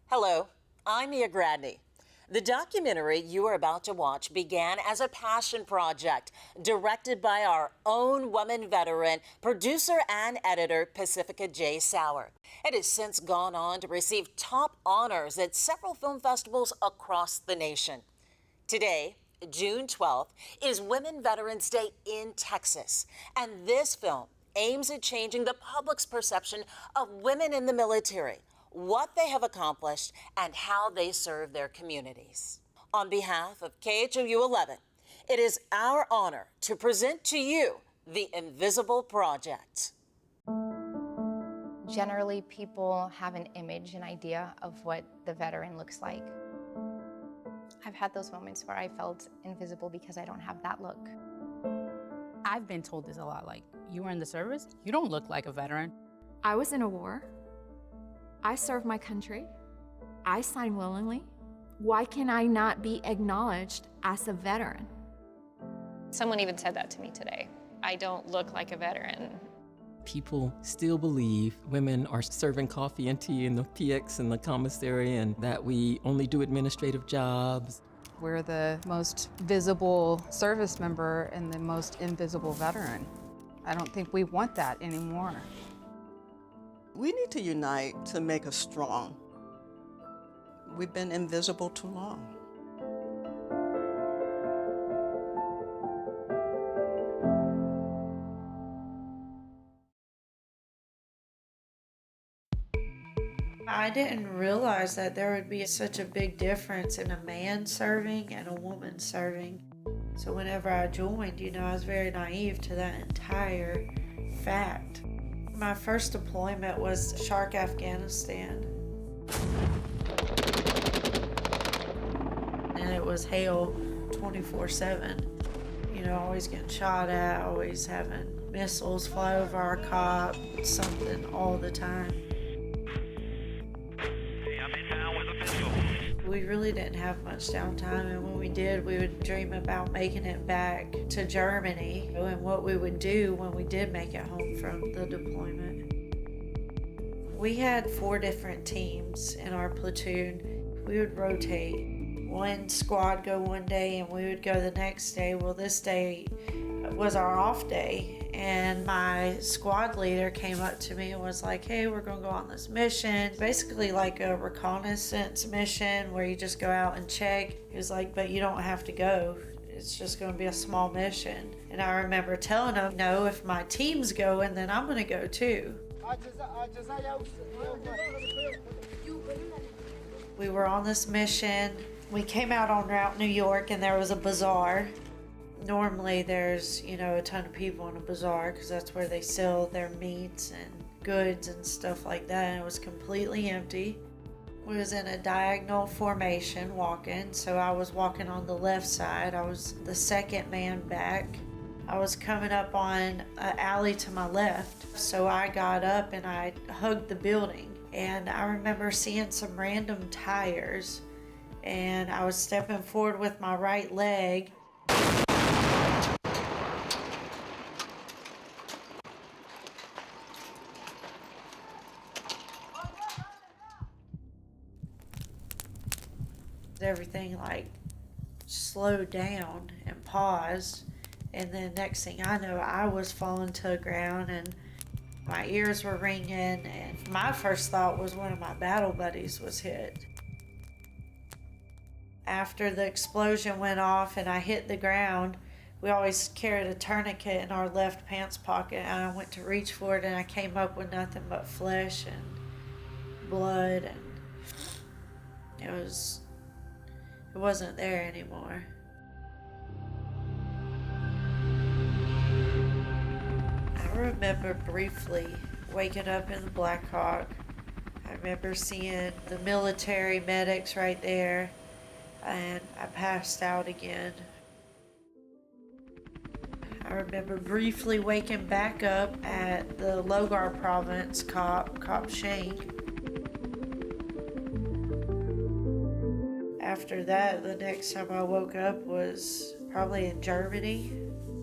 Hello, I'm Mia Gradney. The documentary you are about to watch began as a passion project directed by our own woman veteran, producer and editor, Pacifica J. Sauer. It has since gone on to receive top honors at several film festivals across the nation. Today, June 12th, is Women Veterans Day in Texas, and this film aims at changing the public's perception of women in the military, what they have accomplished, and how they serve their communities. On behalf of KHOU 11, it is our honor to present to you The Invisible Project. Generally, people have an image, an idea of what the veteran looks like. I've had those moments where I felt invisible because I don't have that look. I've been told this a lot, like, you were in the service, you don't look like a veteran. I was in a war. I served my country. I signed willingly. Why can I not be acknowledged as a veteran? Someone even said that to me today. I don't look like a veteran. People still believe women are serving coffee and tea in the PX and the commissary, and that we only do administrative jobs. We're the most visible service member and the most invisible veteran. I don't think we want that anymore. We need to unite to make us strong. We've been invisible too long. I didn't realize that there would be such a big difference in a man serving and a woman serving. So whenever I joined, I was very naive to that entire fact. My first deployment was Shark, Afghanistan. And it was hell 24/7. Always getting shot at, always having missiles fly over our cop, something all the time. We really didn't have much downtime, and when we did, we would dream about making it back to Germany and what we would do when we did make it home from the deployment. We had 4 different teams in our platoon. We would rotate. One squad go one day and we would go the next day. Well, this day was our off day, and my squad leader came up to me and was like, hey, we're gonna go on this mission, basically like a reconnaissance mission where you just go out and check. He was like, but you don't have to go, it's just gonna be a small mission. And I remember telling him, no, if my team's going, then I'm gonna go too. We were on this mission. We came out on Route New York, and there was a bazaar. Normally there's, a ton of people in a bazaar because that's where they sell their meats and goods and stuff like that, and it was completely empty. We was in a diagonal formation walking, so I was walking on the left side. I was the second man back. I was coming up on an alley to my left, so I got up and I hugged the building, and I remember seeing some random tires, and I was stepping forward with my right leg. Everything slowed down and paused, and then next thing I know, I was falling to the ground and my ears were ringing, and my first thought was one of my battle buddies was hit. After the explosion went off and I hit the ground, we always carried a tourniquet in our left pants pocket, and I went to reach for it and I came up with nothing but flesh and blood, and it wasn't there anymore. I remember briefly waking up in the Black Hawk. I remember seeing the military medics right there, and I passed out again. I remember briefly waking back up at the Logar province, Cop Shank. After that, the next time I woke up was probably in Germany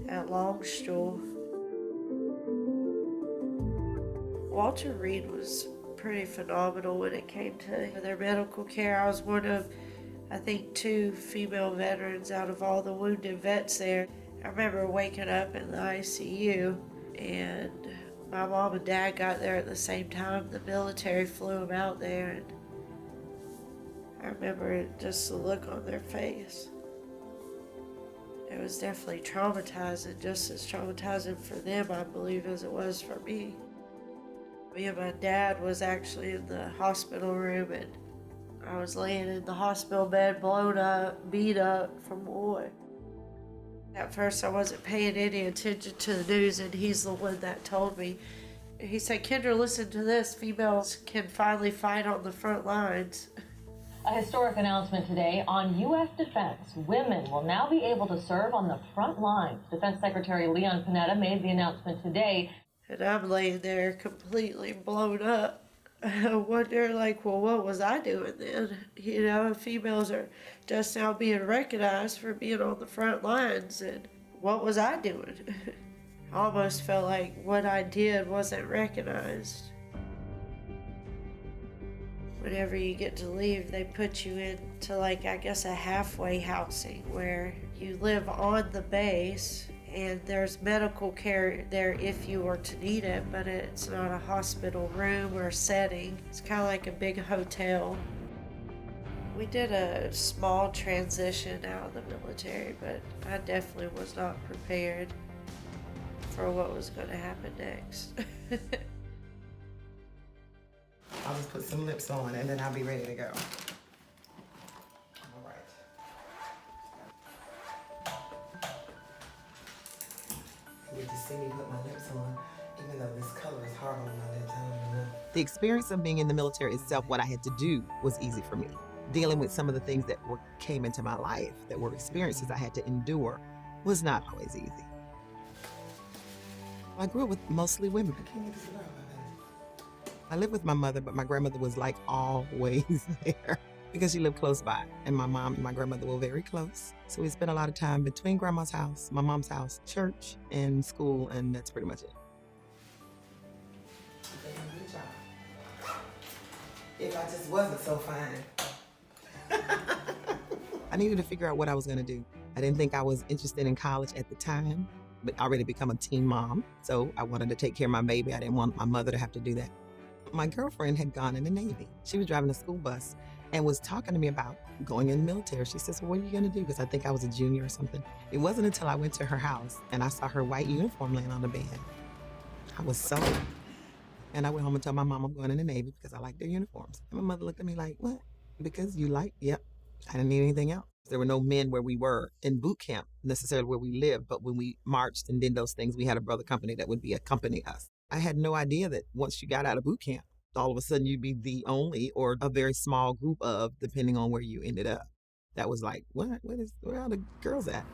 at Longstuhl. Walter Reed was pretty phenomenal when it came to their medical care. I was one of, I think, 2 female veterans out of all the wounded vets there. I remember waking up in the ICU, and my mom and dad got there at the same time. The military flew them out there, and I remember just the look on their face. It was definitely traumatizing, just as traumatizing for them, I believe, as it was for me. Me and my dad was actually in the hospital room, and I was laying in the hospital bed, blown up, beat up from war. At first, I wasn't paying any attention to the news, and he's the one that told me. He said, "Kendra, listen to this. Females can finally fight on the front lines." A historic announcement today on U.S. defense. Women will now be able to serve on the front lines. Defense Secretary Leon Panetta made the announcement today. And I'm laying there completely blown up. I wonder, like, well, what was I doing then? You know, females are just now being recognized for being on the front lines, and what was I doing? I almost felt like what I did wasn't recognized. Whenever you get to leave, they put you into, like, I guess a halfway housing where you live on the base, and there's medical care there if you were to need it, but it's not a hospital room or setting. It's kind of like a big hotel. We did a small transition out of the military, but I definitely was not prepared for what was going to happen next. I'll just put some lips on and then I'll be ready to go. All right. You get to see me put my lips on, even though this color is hard on my lips. I don't know. The experience of being in the military itself, what I had to do was easy for me. Dealing with some of the things that came into my life, that were experiences I had to endure, was not always easy. I grew up with mostly women. I lived with my mother, but my grandmother was like always there because she lived close by. And my mom and my grandmother were very close. So we spent a lot of time between grandma's house, my mom's house, church, and school, and that's pretty much it. Good job. If I just wasn't so fine. I needed to figure out what I was going to do. I didn't think I was interested in college at the time, but I already become a teen mom. So I wanted to take care of my baby. I didn't want my mother to have to do that. My girlfriend had gone in the Navy. She was driving a school bus and was talking to me about going in the military. She says, "Well, what are you going to do?" Because I think I was a junior or something. It wasn't until I went to her house and I saw her white uniform laying on the bed. I was sold. And I went home and told my mom I'm going in the Navy because I like their uniforms. And my mother looked at me like, "What? Because you like?" Yep. I didn't need anything else. There were no men where we were in boot camp, necessarily where we lived, but when we marched and did those things, we had a brother company that would be accompany us. I had no idea that once you got out of boot camp, all of a sudden you'd be the only or a very small group of, depending on where you ended up. That was like, where are the girls at?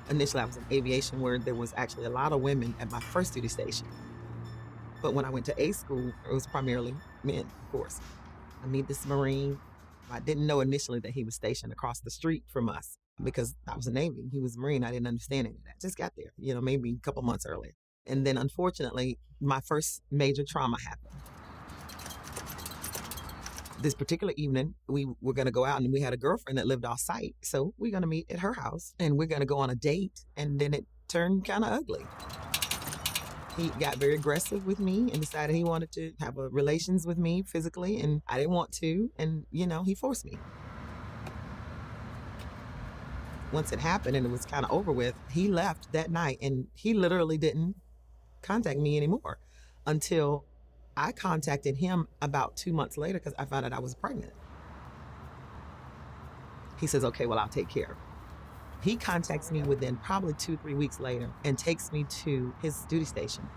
Initially, I was in aviation where there was actually a lot of women at my first duty station. But when I went to A school, it was primarily men, of course. I meet this Marine. I didn't know initially that he was stationed across the street from us because I was a Navy. He was a Marine. I didn't understand any of that. Just got there, maybe a couple months earlier. And then, unfortunately, my first major trauma happened. This particular evening, we were going to go out, and we had a girlfriend that lived off-site. So we're going to meet at her house, and we're going to go on a date, and then it turned kind of ugly. He got very aggressive with me and decided he wanted to have relations with me physically, and I didn't want to, and, he forced me. Once it happened and it was kind of over with, he left that night, and he literally didn't contact me anymore until I contacted him about 2 months later because I found out I was pregnant. He says, "Okay, well, I'll take care of it." He contacts me within probably 2-3 weeks later and takes me to his duty station.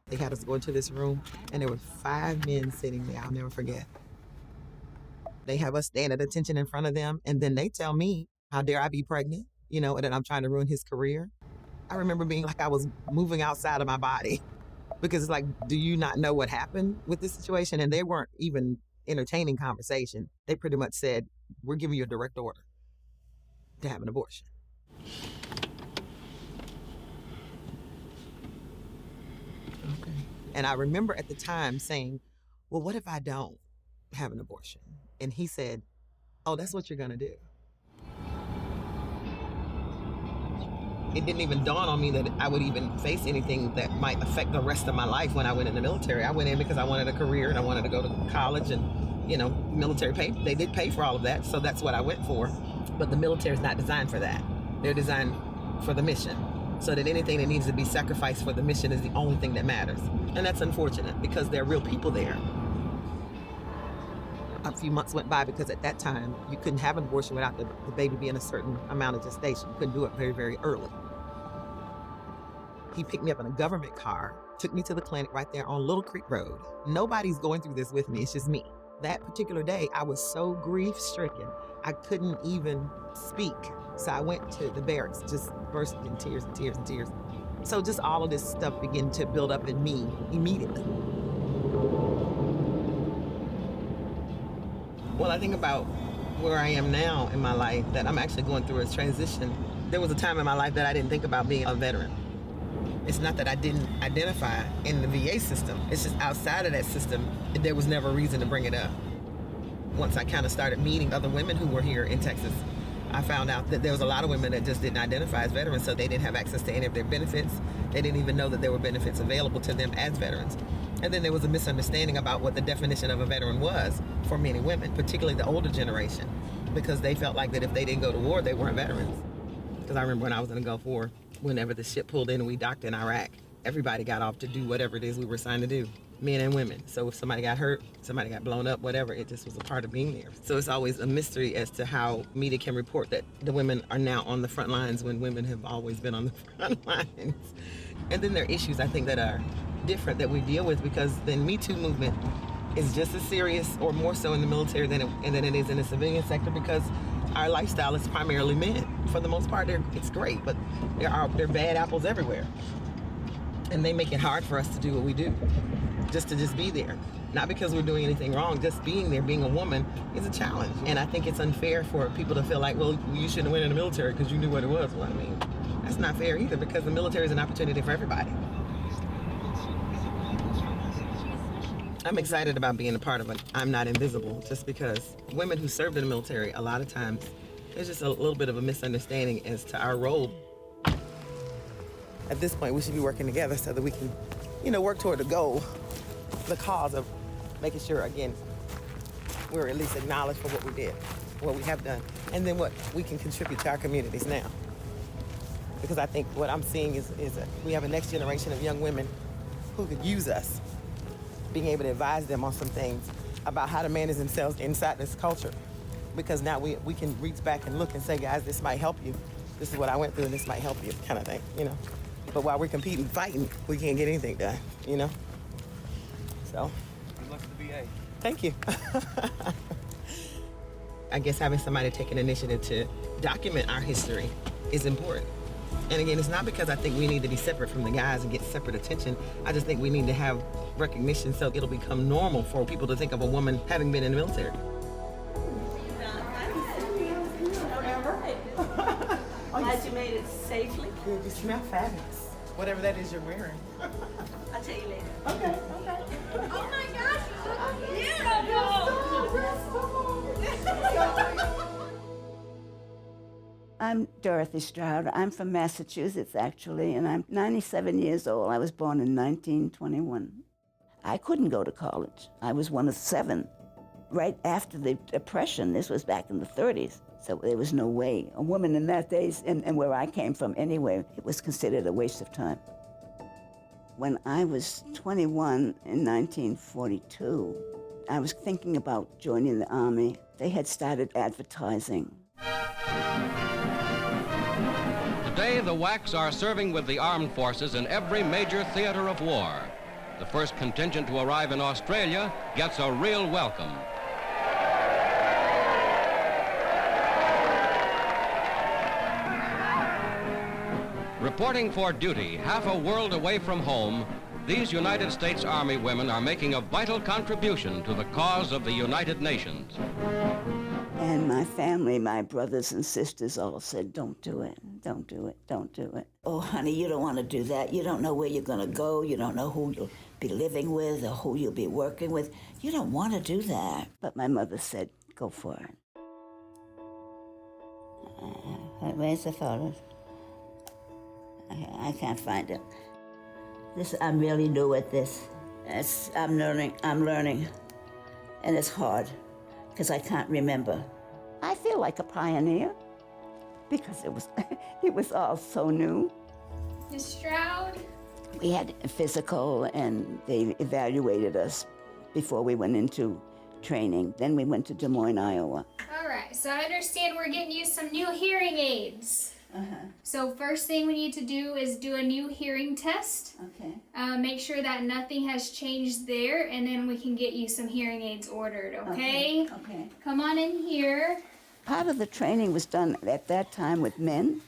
They had us go into this room, and there were 5 men sitting there. I'll never forget. They have us stand at attention in front of them, and then they tell me, how dare I be pregnant, and that I'm trying to ruin his career. I remember being like I was moving outside of my body because it's like, do you not know what happened with this situation? And they weren't even entertaining conversation. They pretty much said, "We're giving you a direct order to have an abortion." And I remember at the time saying, well, what if I don't have an abortion? And he said, oh, that's what you're gonna do. It didn't even dawn on me that I would even face anything that might affect the rest of my life when I went in the military. I went in because I wanted a career and I wanted to go to college, and, you know, military pay, they did pay for all of that, so that's what I went for. But the military is not designed for that. They're designed for the mission. So that anything that needs to be sacrificed for the mission is the only thing that matters. And that's unfortunate because there are real people there. A few months went by because at that time, you couldn't have an abortion without the baby being a certain amount of gestation. You couldn't do it very, very early. He picked me up in a government car, took me to the clinic right there on Little Creek Road. Nobody's going through this with me, it's just me. That particular day, I was so grief-stricken, I couldn't even speak. So I went to the barracks, just bursting in tears and tears and tears. So just all of this stuff began to build up in me immediately. Well, I think about where I am now in my life, that I'm actually going through a transition. There was a time in my life that I didn't think about being a veteran. It's not that I didn't identify in the VA system. It's just outside of that system, there was never a reason to bring it up. Once I kind of started meeting other women who were here in Texas, I found out that there was a lot of women that just didn't identify as veterans, so they didn't have access to any of their benefits. They didn't even know that there were benefits available to them as veterans. And then there was a misunderstanding about what the definition of a veteran was for many women, particularly the older generation, because they felt like that if they didn't go to war, they weren't veterans. Because I remember when I was in the Gulf War, whenever the ship pulled in and we docked in Iraq, everybody got off to do whatever it is we were assigned to do, men and women. So if somebody got hurt, somebody got blown up, whatever, it just was a part of being there. So it's always a mystery as to how media can report that the women are now on the front lines when women have always been on the front lines. And then there are issues, I think, that are different that we deal with, because the Me Too movement is just as serious or more so in the military than it is in the civilian sector, because our lifestyle is primarily men. For the most part, it's great, but there are bad apples everywhere. And they make it hard for us to do what we do, just to be there. Not because we're doing anything wrong, just being there, being a woman is a challenge. And I think it's unfair for people to feel like, well, you shouldn't have went in the military because you knew what it was. Well, I mean, that's not fair either, because the military is an opportunity for everybody. I'm excited about being a part of it. I'm Not Invisible, just because women who served in the military, a lot of times, there's just a little bit of a misunderstanding as to our role. At this point, we should be working together so that we can, work toward the goal, the cause of making sure, again, we're at least acknowledged for what we did, what we have done, and then what we can contribute to our communities now. Because I think what I'm seeing is we have a next generation of young women who could use us, being able to advise them on some things about how to manage themselves inside this culture. Because now we can reach back and look and say, guys, this might help you. This is what I went through and this might help you, kind of thing, But while we're competing, fighting, we can't get anything done, So. Good luck to the VA. Thank you. I guess having somebody take an initiative to document our history is important. And again, it's not because I think we need to be separate from the guys and get separate attention. I just think we need to have recognition so it'll become normal for people to think of a woman having been in the military. Glad you made it safely. Good, you smell fabulous. Whatever that is you're wearing. I'll tell you later. Okay. Oh my gosh, you look beautiful. I'm Dorothy Stroud. I'm from Massachusetts, actually, and I'm 97 years old. I was born in 1921. I couldn't go to college. I was one of 7. Right after the Depression, this was back in the 30s, so there was no way. A woman in that days, and where I came from anyway, it was considered a waste of time. When I was 21 in 1942, I was thinking about joining the Army. They had started advertising. Today, the WWIIs are serving with the armed forces in every major theater of war. The first contingent to arrive in Australia gets a real welcome. Reporting for duty half a world away from home, these United States Army women are making a vital contribution to the cause of the United Nations. And my family, my brothers and sisters all said, don't do it, don't do it, don't do it. Oh, honey, you don't want to do that. You don't know where you're going to go. You don't know who you'll be living with or who you'll be working with. You don't want to do that. But my mother said, go for it. Where's the photos? I can't find it. I'm really new at this. I'm learning, and it's hard because I can't remember. I feel like a pioneer because it was all so new. Ms. Stroud? We had a physical, and they evaluated us before we went into training. Then we went to Des Moines, Iowa. All right, so I understand we're getting you some new hearing aids. So first thing we need to do is do a new hearing test. Okay. Make sure that nothing has changed there, and then we can get you some hearing aids ordered, okay? Okay. Come on in here. Part of the training was done at that time with men.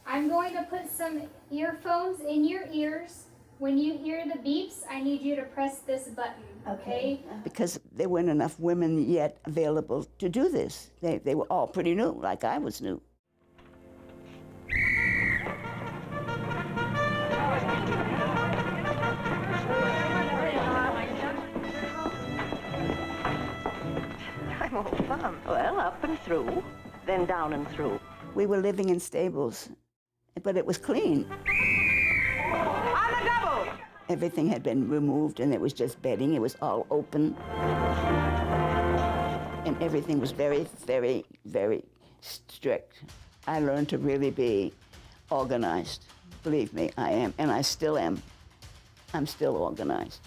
I'm going to put some earphones in your ears. When you hear the beeps, I need you to press this button, okay? Because there weren't enough women yet available to do this. They were all pretty new, like I was new. I'm all fun. Well, up and through, then down and through. We were living in stables, but it was clean. On the double! Everything had been removed, and it was just bedding. It was all open. And everything was very, very, very strict. I learned to really be organized. Believe me, I am, and I still am. I'm still organized.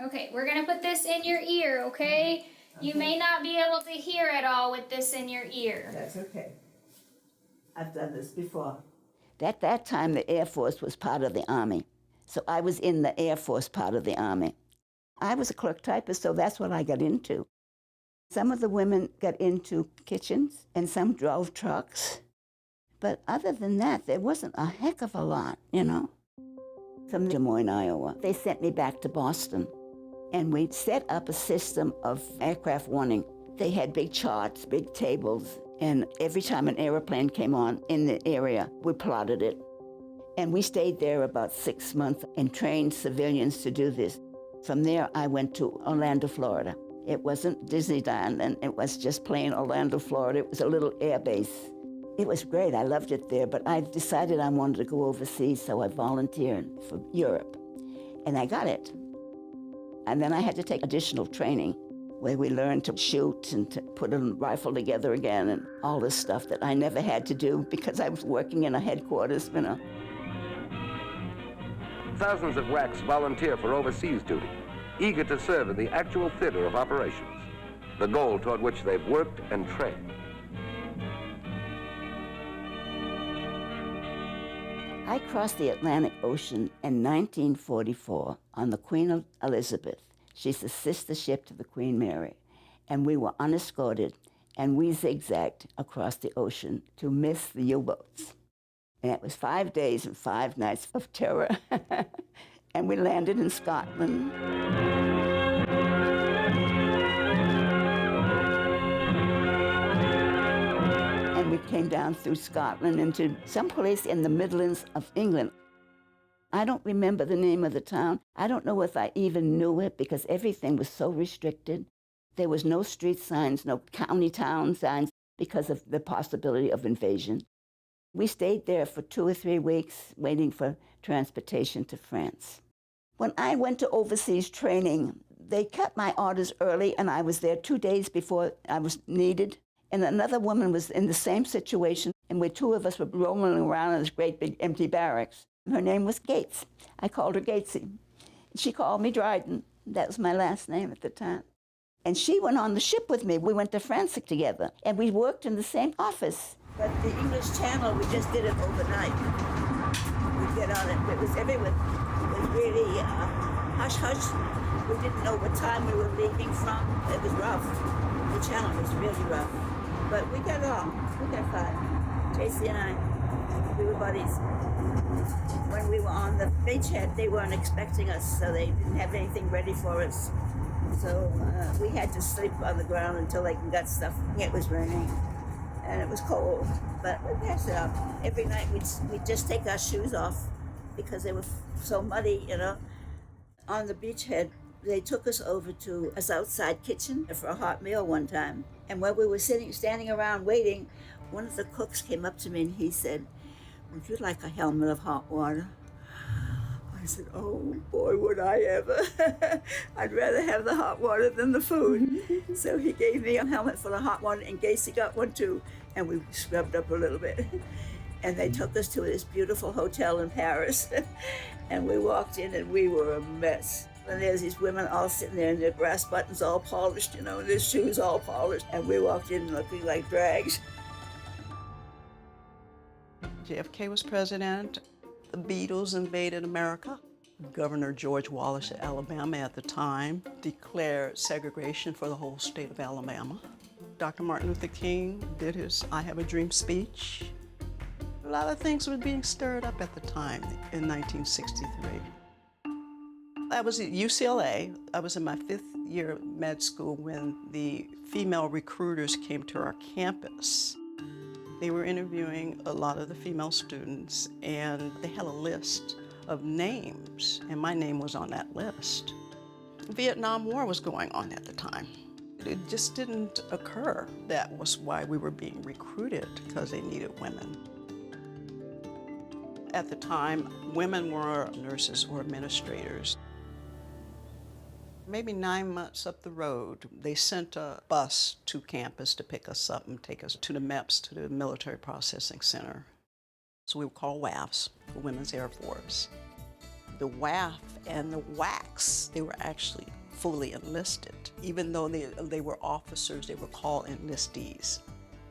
Okay, we're gonna put this in your ear, okay? You may not be able to hear at all with this in your ear. That's okay. I've done this before. At that time, the Air Force was part of the Army. So I was in the Air Force part of the Army. I was a clerk typist, so that's what I got into. Some of the women got into kitchens, and some drove trucks. But other than that, there wasn't a heck of a lot, you know. From Des Moines, Iowa, they sent me back to Boston. And we set up a system of aircraft warning. They had big charts, big tables, and every time an airplane came on in the area, we plotted it. And we stayed there about 6 months and trained civilians to do this. From there, I went to Orlando, Florida. It wasn't Disneyland, and it was just plain Orlando, Florida. It was a little air base. It was great. I loved it there, but I decided I wanted to go overseas, so I volunteered for Europe, and I got it. And then I had to take additional training where we learned to shoot and to put a rifle together again and all this stuff that I never had to do because I was working in a headquarters, you know. Thousands of WWIIs volunteer for overseas duty, eager to serve in the actual theater of operations, the goal toward which they've worked and trained. I crossed the Atlantic Ocean in 1944 on the Queen Elizabeth. She's the sister ship to the Queen Mary. And we were unescorted, and we zigzagged across the ocean to miss the U-boats. And it was 5 days and 5 nights of terror. And we landed in Scotland. And we came down through Scotland into some place in the Midlands of England. I don't remember the name of the town. I don't know if I even knew it because everything was so restricted. There was no street signs, no county town signs because of the possibility of invasion. We stayed there for 2 or 3 weeks waiting for transportation to France. When I went to overseas training, they cut my orders early, and I was there 2 days before I was needed. And another woman was in the same situation, and we 2 of us were rolling around in this great big empty barracks. Her name was Gates. I called her Gatesy. She called me Dryden. That was my last name at the time. And she went on the ship with me. We went to France together, and we worked in the same office. But the English Channel, we just did it overnight. We'd get on it. It was everywhere. It was really hush-hush. We didn't know what time we were leaving from. It was rough. The channel was really rough. But we got along. We got fun. JC and I, we were buddies. When we were on the beachhead, they weren't expecting us, so they didn't have anything ready for us. So we had to sleep on the ground until they got stuff. It was raining. and it was cold, but we passed it up. Every night we'd just take our shoes off because they were so muddy, you know. On the beachhead, they took us over to a outside kitchen for a hot meal one time. And when we were standing around waiting, one of the cooks came up to me and he said, "Would you like a helmet of hot water?" I said, "Oh boy, would I ever." I'd rather have the hot water than the food. So he gave me a helmet full of hot water, and Gacy got one too, and we scrubbed up a little bit. And they took us to this beautiful hotel in Paris. And we walked in and we were a mess. And there's these women all sitting there and their brass buttons all polished, you know, and their shoes all polished. And we walked in looking like drags. JFK was president. The Beatles invaded America. Governor George Wallace of Alabama at the time declared segregation for the whole state of Alabama. Dr. Martin Luther King did his I Have a Dream speech. A lot of things were being stirred up at the time in 1963. I was at UCLA. I was in my 5th year of med school when the female recruiters came to our campus. They were interviewing a lot of the female students, and they had a list of names, and my name was on that list. The Vietnam War was going on at the time. It just didn't occur. That was why we were being recruited, because they needed women. At the time, women were nurses or administrators. Maybe 9 months up the road, they sent a bus to campus to pick us up and take us to the MEPS, to the Military Processing Center. So we were called WAFs, the Women's Air Force. The WAF and the WACs, they were actually fully enlisted. Even though they were officers, they were called enlistees.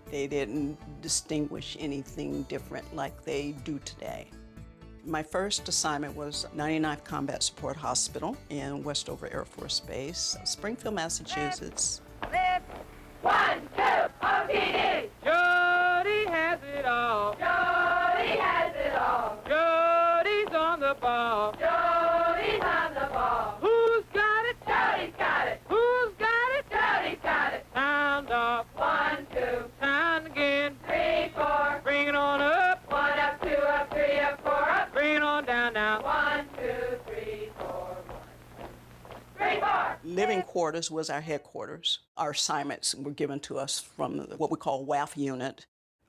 They didn't distinguish anything different like they do today. My first assignment was 99th Combat Support Hospital in Westover Air Force Base, Springfield, Massachusetts. Lift. 1, 2, OTD. Jody has it all. Jody has it all. Jody's on the ball. Jody's on the ball. Who's got it? Jody's got it. Who's got it? Jody's got it. Sound off. 1, 2. Sound again. 3, 4. Bring it on up. 1 up, 2 up, 3 up, 4 up. Bring it on down now. 1, 2, 3, 4. 3, 4. Living quarters was our headquarters. Our assignments were given to us from what we call WAF unit.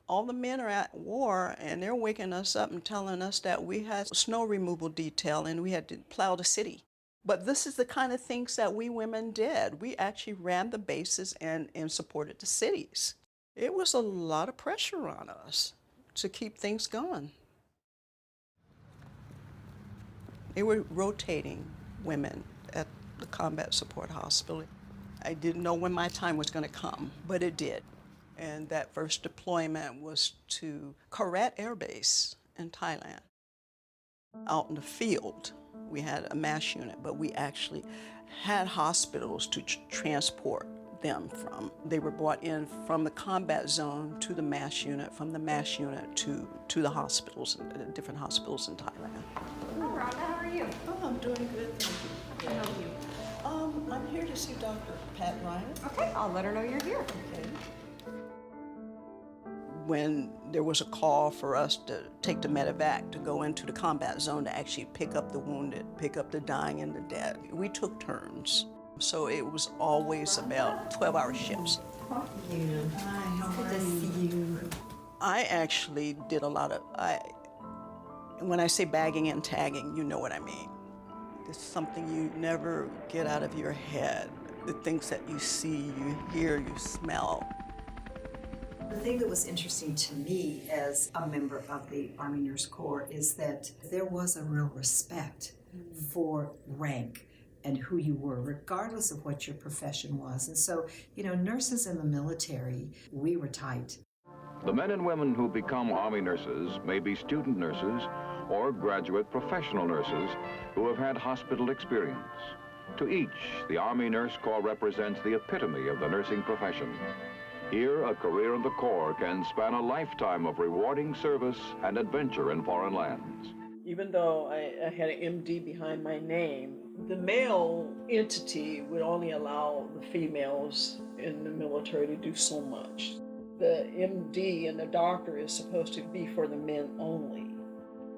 All the men are at war, and they're waking us up and telling us that we had snow removal detail and we had to plow the city. But this is the kind of things that we women did. We actually ran the bases and supported the cities. It was a lot of pressure on us to keep things going. They were rotating women at the Combat Support Hospital. I didn't know when my time was going to come, but it did. And that first deployment was to Korat Air Base in Thailand. Out in the field, we had a MASH unit, but we actually had hospitals to transport them from. They were brought in from the combat zone to the MASH unit, from the MASH unit to the hospitals, different hospitals in Thailand. Hi, Rhonda, how are you? Oh, I'm doing good, thank you. Can I help you? I'm here to see Dr. Pat Ryan. Okay, I'll let her know you're here. Okay. When there was a call for us to take the medevac to go into the combat zone to actually pick up the wounded, pick up the dying and the dead, we took turns. So it was always about 12-hour shifts. Hi, good to see you. I actually did a lot of, when I say bagging and tagging, you know what I mean. It's something you never get out of your head. The things that you see, you hear, you smell. The thing that was interesting to me as a member of the Army Nurse Corps is that there was a real respect for rank and who you were, regardless of what your profession was. And so, you know, nurses in the military, we were tight. The men and women who become Army nurses may be student nurses or graduate professional nurses who have had hospital experience. To each, the Army Nurse Corps represents the epitome of the nursing profession. Here, a career in the Corps can span a lifetime of rewarding service and adventure in foreign lands. Even though I had an MD behind my name, the male entity would only allow the females in the military to do so much. The MD and the doctor is supposed to be for the men only.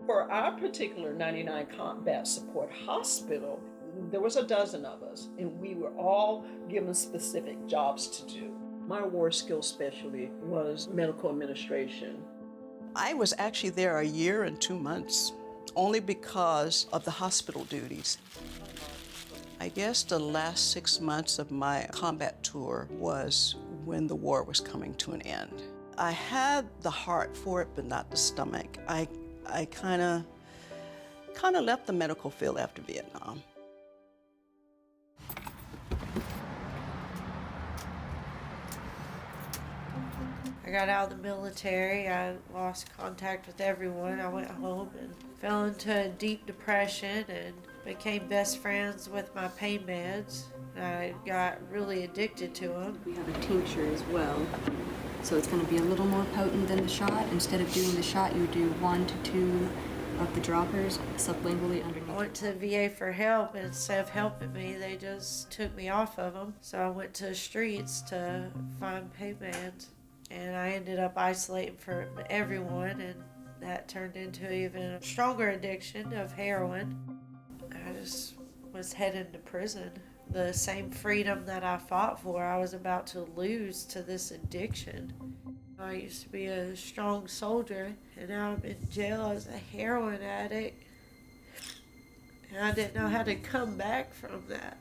For our particular 99 Combat Support Hospital, there was a dozen of us, and we were all given specific jobs to do. My war skill specialty was medical administration. I was actually there a year and 2 months, only because of the hospital duties. I guess the last 6 months of my combat tour was when the war was coming to an end. I had the heart for it, but not the stomach. I kind of left the medical field after Vietnam. I got out of the military, I lost contact with everyone. I went home and fell into a deep depression and became best friends with my pain meds. I got really addicted to them. We have a tincture as well, so it's going to be a little more potent than the shot. Instead of doing the shot, you do 1 to 2 of the droppers sublingually underneath. I went to the VA for help, and instead of helping me, they just took me off of them. So I went to the streets to find pain meds. And I ended up isolating from everyone, and that turned into even a stronger addiction of heroin. I just was headed to prison. The same freedom that I fought for, I was about to lose to this addiction. I used to be a strong soldier, and now I'm in jail as a heroin addict. And I didn't know how to come back from that.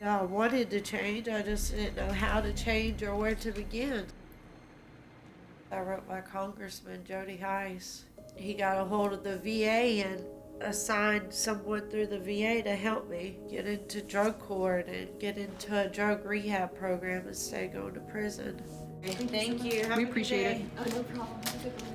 I wanted to change, I just didn't know how to change or where to begin. I wrote my congressman, Jody Heiss. He got a hold of the VA and assigned someone through the VA to help me get into drug court and get into a drug rehab program instead of going to prison. Thank you. We appreciate it. Oh, no problem. Have a good one.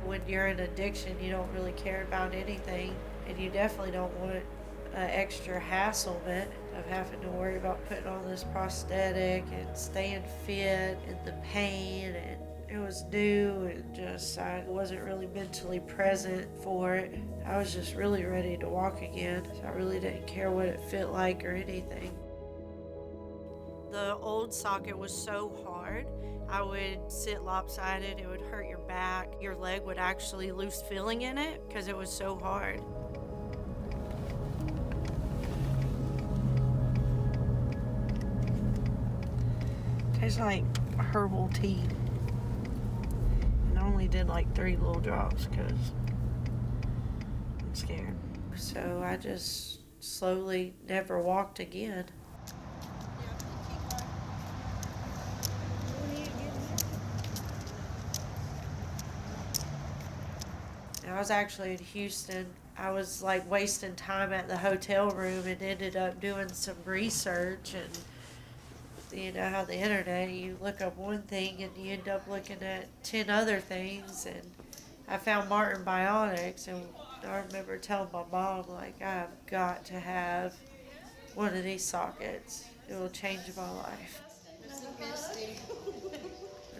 When you're in addiction, you don't really care about anything, and you definitely don't want an extra hasslement of having to worry about putting on this prosthetic and staying fit and the pain, and it was new and just I wasn't really mentally present for it. I was just really ready to walk again, so I really didn't care what it felt like or anything. The old socket was so hard. I would sit lopsided, it would hurt your back. Your leg would actually lose feeling in it because it was so hard. Tastes like herbal tea. And I only did like 3 little drops because I'm scared. So I just slowly never walked again. I was actually in Houston. I was like wasting time at the hotel room and ended up doing some research, and you know how the internet, you look up one thing and you end up looking at 10 other things, and I found Martin Bionics, and I remember telling my mom, like, I've got to have one of these sockets. It will change my life.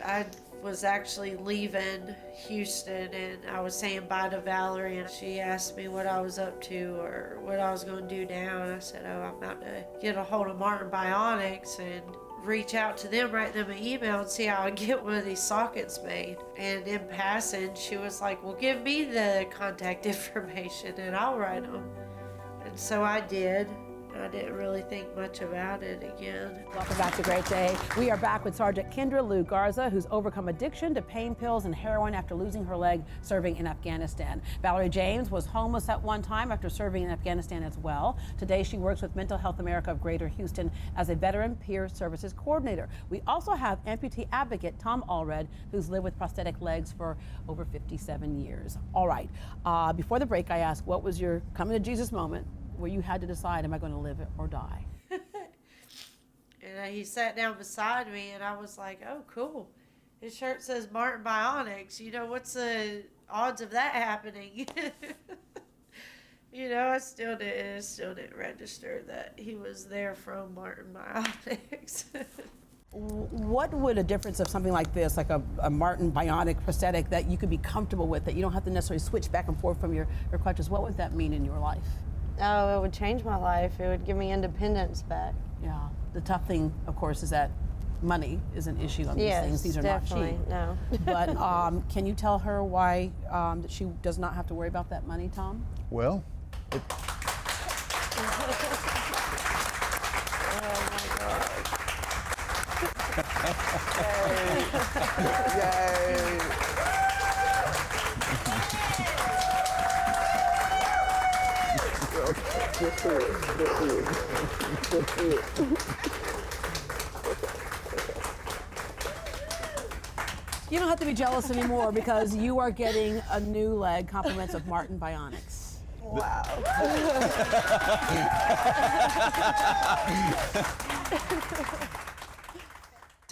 I was actually leaving Houston, and I was saying bye to Valerie, and she asked me what I was up to or what I was going to do now, and I said, oh, I'm about to get a hold of Martin Bionics and reach out to them, write them an email and see how I get one of these sockets made. And in passing, she was like, well, give me the contact information and I'll write them. And so I did. I didn't really think much about it again. Welcome back to Great Day. We are back with Sergeant Kendra Lou Garza, who's overcome addiction to pain pills and heroin after losing her leg serving in Afghanistan. Valerie James was homeless at one time after serving in Afghanistan as well. Today, she works with Mental Health America of Greater Houston as a veteran peer services coordinator. We also have amputee advocate Tom Allred, who's lived with prosthetic legs for over 57 years. All right, before the break, I asked, what was your coming to Jesus moment where you had to decide, am I going to live or die? And he sat down beside me, and I was like, oh, cool. His shirt says Martin Bionics. You know, what's the odds of that happening? You know, it still didn't register that he was there from Martin Bionics. What would a difference of something like this, like a Martin bionic prosthetic that you could be comfortable with, that you don't have to necessarily switch back and forth from your crutches, what would that mean in your life? Oh, it would change my life. It would give me independence back. Yeah. The tough thing, of course, is that money is an issue on these things. These are definitely, not cheap. No. But can you tell her why that she does not have to worry about that money, Tom? Well, Yay! You don't have to be jealous anymore because you are getting a new leg, compliments of Martin Bionics. Wow.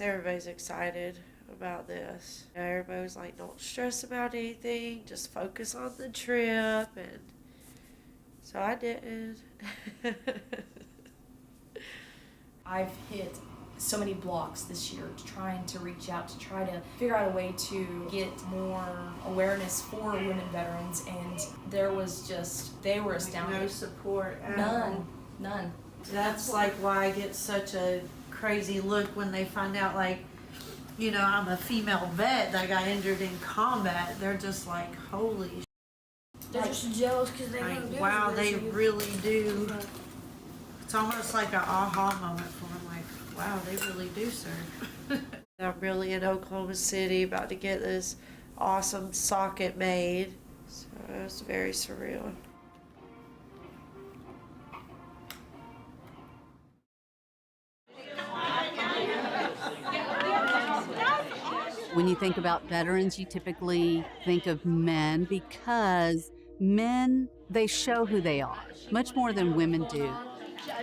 Everybody's excited about this. Everybody was like, don't stress about anything, just focus on the trip. And so I didn't. I've hit so many blocks this year trying to reach out to try to figure out a way to get more awareness for women veterans, and there was just, they were astounded. No support at None. None. That's like why I get such a crazy look when they find out, like, you know, I'm a female vet that got injured in combat. They're just like, holy sh**. They're just jealous because they Like, know wow, they really do. It's almost like an aha moment for them. Like, wow, they really do serve. I'm really in Oklahoma City about to get this awesome socket made. So it's very surreal. When you think about veterans, you typically think of men because men, they show who they are, much more than women do.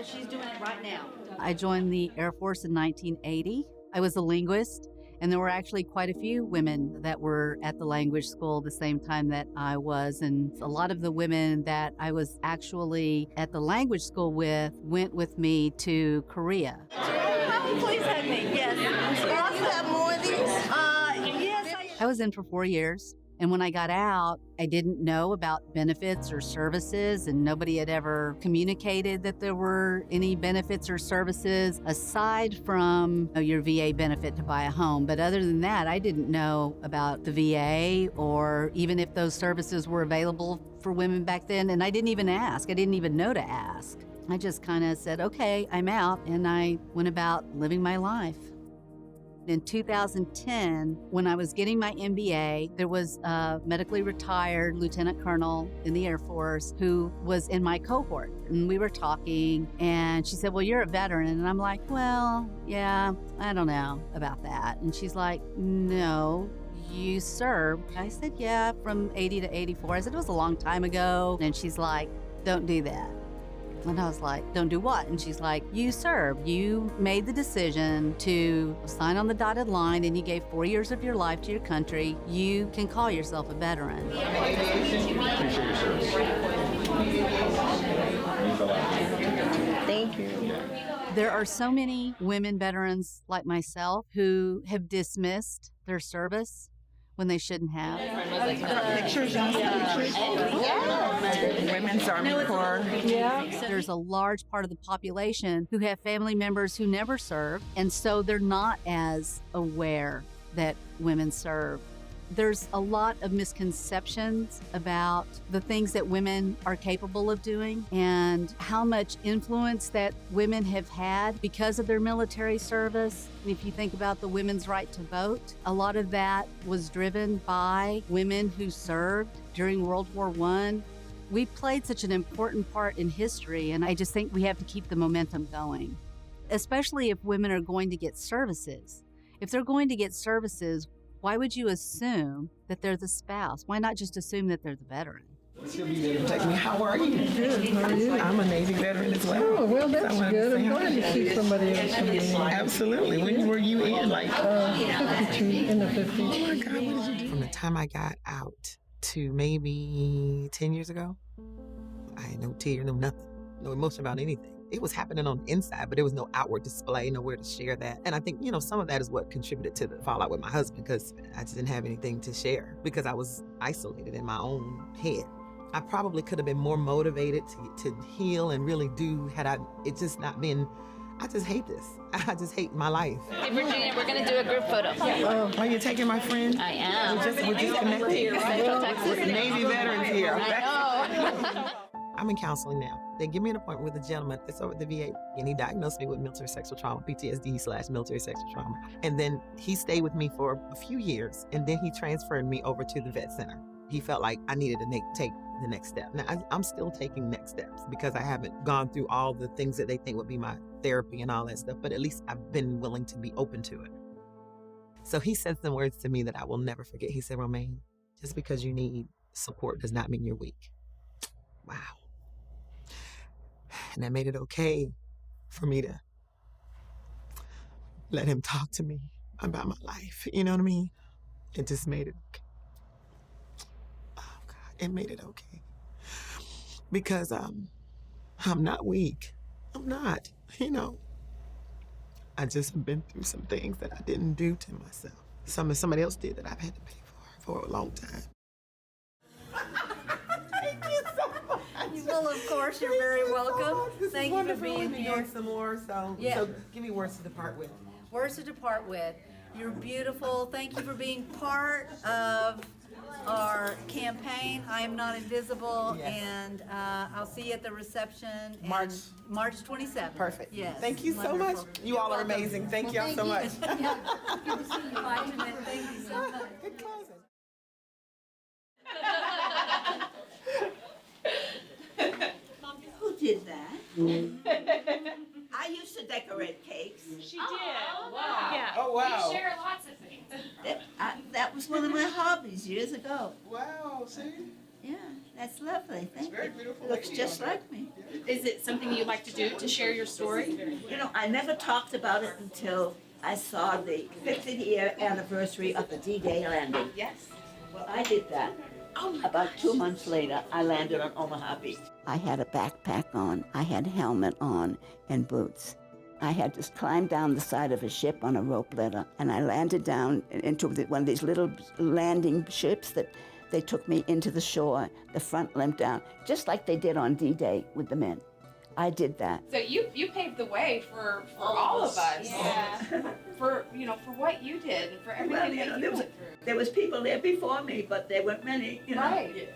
She's doing it right now. I joined the Air Force in 1980. I was a linguist, and there were actually quite a few women that were at the language school the same time that I was. And a lot of the women that I was actually at the language school with went with me to Korea. Please have me, yes. Can you have more of these? Yes. I was in for 4 years, and when I got out, I didn't know about benefits or services, and nobody had ever communicated that there were any benefits or services aside from your VA benefit to buy a home. But other than that, I didn't know about the VA or even if those services were available for women back then, and I didn't even ask. I didn't even know to ask. I just kind of said, okay, I'm out, and I went about living my life. In 2010, when I was getting my MBA, there was a medically retired lieutenant colonel in the Air Force who was in my cohort. And we were talking, and she said, well, you're a veteran. And I'm like, well, yeah, I don't know about that. And she's like, no, you served. I said, yeah, from 80 to 84. I said, it was a long time ago. And she's like, don't do that. And I was like, don't do what? And she's like, you served. You made the decision to sign on the dotted line, and you gave 4 years of your life to your country. You can call yourself a veteran. Appreciate your service. Thank you. There are so many women veterans like myself who have dismissed their service when they shouldn't have. Pictures and pictures. Women's Army Corps. Yeah. There's a large part of the population who have family members who never served, and so they're not as aware that women serve. There's a lot of misconceptions about the things that women are capable of doing and how much influence that women have had because of their military service. And if you think about the women's right to vote, a lot of that was driven by women who served during World War I. We played such an important part in history, and I just think we have to keep the momentum going, especially if women are going to get services. If they're going to get services, why would you assume that they're the spouse? Why not just assume that they're the veteran? She'll be there to protect me. How are you? Good. How are you? I'm a Navy veteran as well. Oh, well, that's good. I'm glad to see somebody else from the Navy. Absolutely. When were you in? Like 52, in the 50s. Oh my God, what did you do? From the time I got out to maybe 10 years ago, I had no tear, no nothing, no emotion about anything. It was happening on the inside, but there was no outward display, nowhere to share that. And I think, some of that is what contributed to the fallout with my husband, because I just didn't have anything to share because I was isolated in my own head. I probably could have been more motivated to heal and really do had it just not been. I just hate this. I just hate my life. Hey, Virginia, we're going to do a group photo. Oh, are you taking my friend? I am. We're just connected. Central Texas. Navy veterans here. I know. I'm in counseling now. They give me an appointment with a gentleman that's over at the VA, and he diagnosed me with military sexual trauma, PTSD/military sexual trauma. And then he stayed with me for a few years, and then he transferred me over to the vet center. He felt like I needed to take the next step. Now, I'm still taking next steps because I haven't gone through all the things that they think would be my therapy and all that stuff, but at least I've been willing to be open to it. So he said some words to me that I will never forget. He said, Romaine, just because you need support does not mean you're weak. Wow. And that made it okay for me to let him talk to me about my life. You know what I mean? It just made it okay. Oh, God, it made it okay. Because I'm not weak. I'm not, I just have been through some things that I didn't do to myself. Somebody else did that I've had to pay for a long time. Thank you so much. Well, of course, you're very welcome. Thank you for being here. Some more, so give me words to depart with. Words to depart with. You're beautiful. Thank you for being part of our campaign. I am not invisible, and I'll see you at the reception March 27th. Perfect. Yes. Thank you so much. You all are amazing. Thank y'all so much. Yeah. Good to see you. Bye, Jeanette. Thank you so much. Good closing. Who did that? I used to decorate cakes. She did. Wow. Yeah. Oh, wow. We share lots of things. That was one of my hobbies years ago. Wow, see? Yeah, that's lovely. Thank very you. beautiful. Looks just like me. Is it something you'd like to do to share your story? I never talked about it until I saw the 50th-year anniversary of the D-Day landing. Yes. Well, I did that. About 2 months later, I landed on Omaha Beach. I had a backpack on, I had a helmet on, and boots. I had to climb down the side of a ship on a rope ladder, and I landed down into one of these little landing ships that they took me into the shore, the front limp down, just like they did on D-Day with the men. I did that. So you paved the way for all of us. Yeah. For what you did and for everything that you went through. There was people there before me, but there weren't many, Right.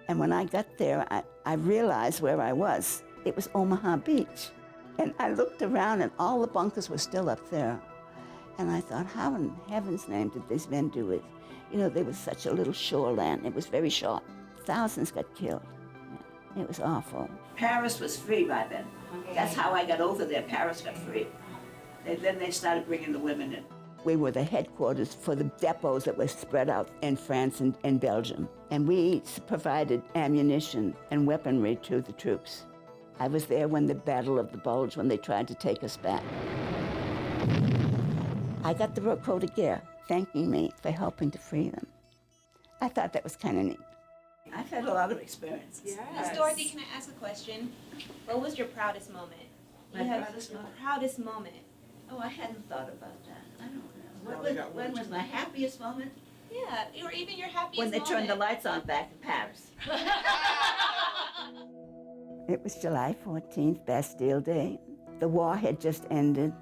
And when I got there, I realized where I was. It was Omaha Beach. And I looked around and all the bunkers were still up there. And I thought, how in heaven's name did these men do it? There was such a little shoreline. It was very short. Thousands got killed. It was awful. Paris was free by then. That's how I got over there. Paris got free. Then they started bringing the women in. We were the headquarters for the depots that were spread out in France and Belgium. And we provided ammunition and weaponry to the troops. I was there when the Battle of the Bulge, when they tried to take us back. I got the Rocco de Guerre thanking me for helping to free them. I thought that was kind of neat. I've had a lot of experiences. Miss Dorothy, can I ask a question? What was your proudest moment? My proudest moment? Proudest moment. Oh, I hadn't thought about that. I don't know. When was my happiest moment? Yeah, or even your happiest When they moment. turned the lights on back in Paris. It was July 14th, Bastille Day. The war had just ended.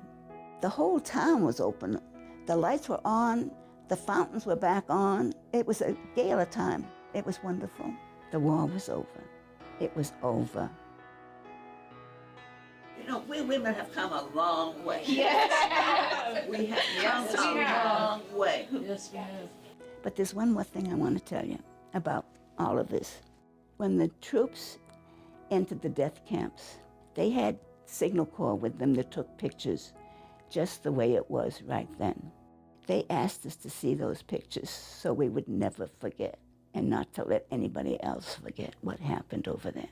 The whole town was open. The lights were on. The fountains were back on. It was a gala time. It was wonderful. The war was over. It was over. We women have come a long way. Yes. We have come a long way. Yes, we have. But there's one more thing I want to tell you about all of this. When the troops entered the death camps, they had Signal Corps with them that took pictures just the way it was right then. They asked us to see those pictures so we would never forget and not to let anybody else forget what happened over there.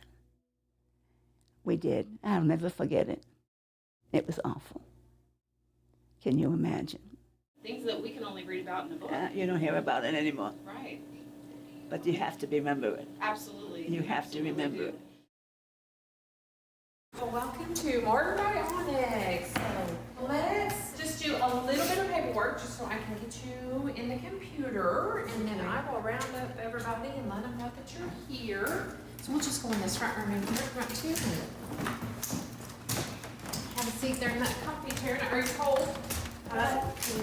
We did. I'll never forget it. It was awful. Can you imagine? Things that we can only read about in a book. You don't hear about it anymore. Right. But you have to remember it. Absolutely. You have to remember it. Well, welcome to Martin Onyx. So let's just do a little bit of paperwork just so I can get you in the computer, and then I will round up everybody and let them know that you're here. So we'll just go in this front room and front too. Have a seat there in that comfy chair. Now, are you cold?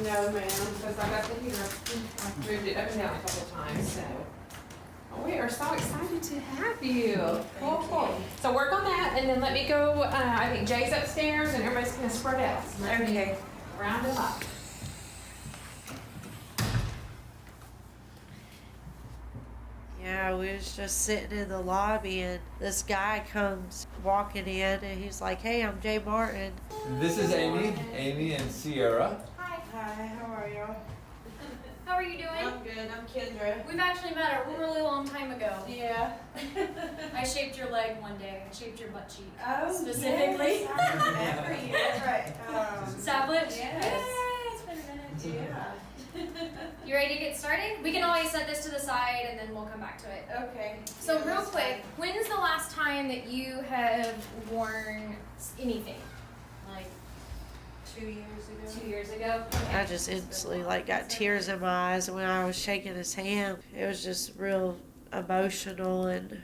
No, ma'am, because I got the heater. I moved it up and down a couple times, so. We are so excited to have you. Cool. So work on that, and then let me go. I think Jay's upstairs, and everybody's gonna spread out. So let me round them up. Yeah, we was just sitting in the lobby, and this guy comes walking in, and he's like, "Hey, I'm Jay Martin." This is Amy and Sierra. Hi, how are you? How are you doing? I'm good. I'm Kendra. We've actually met a really long time ago. Yeah. I shaped your leg one day. I shaped your butt cheek. Oh, specifically. Yes, I remember you. That's right. Savage? Yes. It's been a minute. Yeah. You ready to get started? We can always set this to the side and then we'll come back to it. Okay. So real quick, when's the last time that you have worn anything? Like 2 years ago. 2 years ago? I just instantly got tears in my eyes when I was shaking his hand. It was just real emotional and